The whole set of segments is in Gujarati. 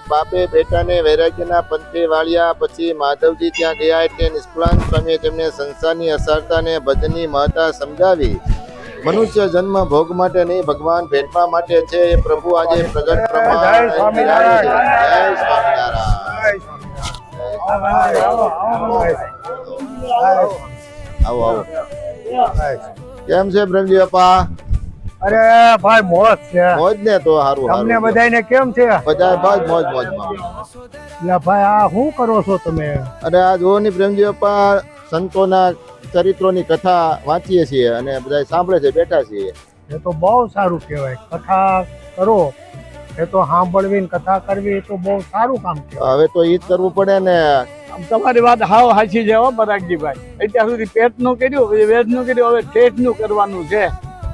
બાપે બેટાને વૈરાગ્યના પંથે વાળ્યા, પછી માધવજી ત્યાં ગયા એટલે નિષ્કુળાનંદ સ્વામીએ તેમને સંસારની અસારતાને ભજનની મહત્તા સમજાવી. મનુષ્ય જન્મ ભોગ માટે નહીં, ભગવાન ભેટવા માટે છે. એ પ્રભુ આજે પ્રગટ પ્રમાણ. જય સ્વામિનારાયણ. આવો આવો. કેમ છે બ્રહ્મજી બાપા? અરે ભાઈ મોજ છે. મોજ ને તો સારું. તમને બધાને કેમ છે? બધા ભાઈ મોજ મોજમાં. એટલે ભાઈ આ શું કરો છો તમે? અરે આ જોવો ની બ્રહ્મજી બાપા સંતોના ચરિત્રોની કથા વાંચીએ છીએ અને બધા સાંભળે છે, બેઠા છીએ. એ તો બહુ સારું કહેવાય. કથા કરો એ તો સાંભળવી ને કથા કરવી એ તો બહુ સારું કામ છે. હવે તો ઈ જ કરવું પડે ને. તમારી વાત હાવ સાચી છે હો બરાકજીભાઈ. અત્યાર સુધી પેટનું કર્યું, પછી વેદનું કર્યું, હવે ઠેઠનું કરવાનું છે.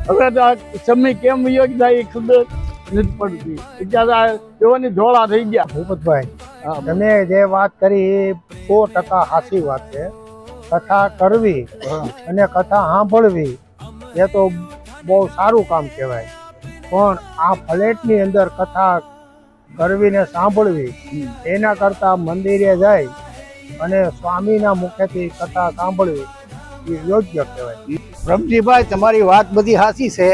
હવે તો આ સમય કેમ વયો જાય એ ખબર નથી પડતી. અત્યારે જોવાની ધોળા થઈ ગયા. ભૂપતભાઈ તમે જે વાત કરી એ 100% સાચી વાત છે. કથા કરવી અને કથા સાંભળવી એ તો બહુ સારું કામ કહેવાય. પણ આ ફ્લેટની અંદર કથા કરવી ને સાંભળવી એના કરતા મંદિરે જાય અને સ્વામીના મુખેથી કથા સાંભળવી એ યોગ્ય કહેવાય. બ્રહ્મજીભાઈ તમારી વાત બધી સાચી છે,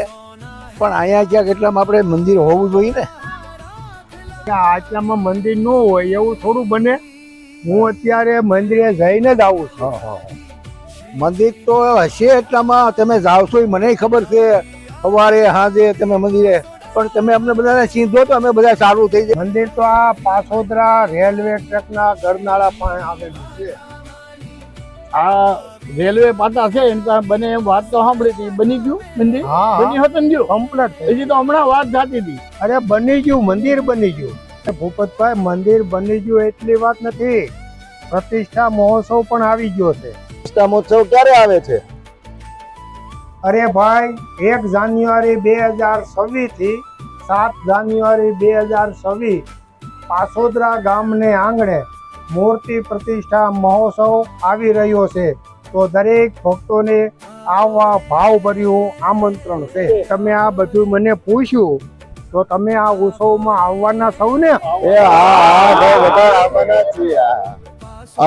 પણ અહીંયા ક્યાંક એટલામાં આપણે મંદિર હોવું જોઈએ ને. આટલામાં મંદિર ન હોય એવું થોડું બને. હું અત્યારે મંદિરે જઈને જ આવું છું. મંદિર તો હશે એટલામાં તમે જાઓ છો એ મને ખબર છે. સવારે સાંજે તમે મંદિરે, પણ તમે અમને બધાને સીધો તો અમે બધા સારું થઈ જાય. મંદિર તો આ પાછોદરા રેલવે ટ્રેકના ગરનાળા પાસે આવેલું છે. આ રેલવે પાટા છે એની બને એમ વાત તો સાંભળી હતી. બની ગયું મંદિર? બની હતું ગયું કમ્પ્લીટ. હજી તો હમણાં વાત થતી હતી. અરે બની ગયું, મંદિર બની ગયું. ભૂપતભાઈ મંદિર બની ગયું એટલી વાત નથી, પ્રતિષ્ઠા મહોત્સવ પણ આવી ગયો છે. પ્રતિષ્ઠા મહોત્સવ ક્યારે આવે છે? અરે ભાઈ 1 જાન્યુઆરી 2026 થી 7 જાન્યુઆરી 2026 પાછોદરા ગામને આંગણે મૂર્તિ પ્રતિષ્ઠા મહોત્સવ આવી રહ્યો છે. તો દરેક ભક્તોને આવવા ભાવભર્યું આમંત્રણ છે. તમે આ બધું મને પૂછ્યું તો તમે આ ઉત્સવમાં આવવાના છો ને?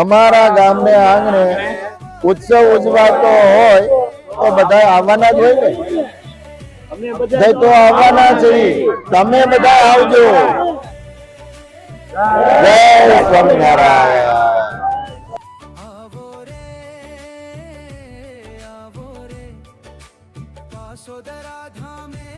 અમારા ગામને આંગણે ઉત્સવ ઉજવાતો હોય તો બધા આવવાના જ હોય ને. તો આવવાના છે. તમે બધા આવજો. જય સ્વામિનારાયણ.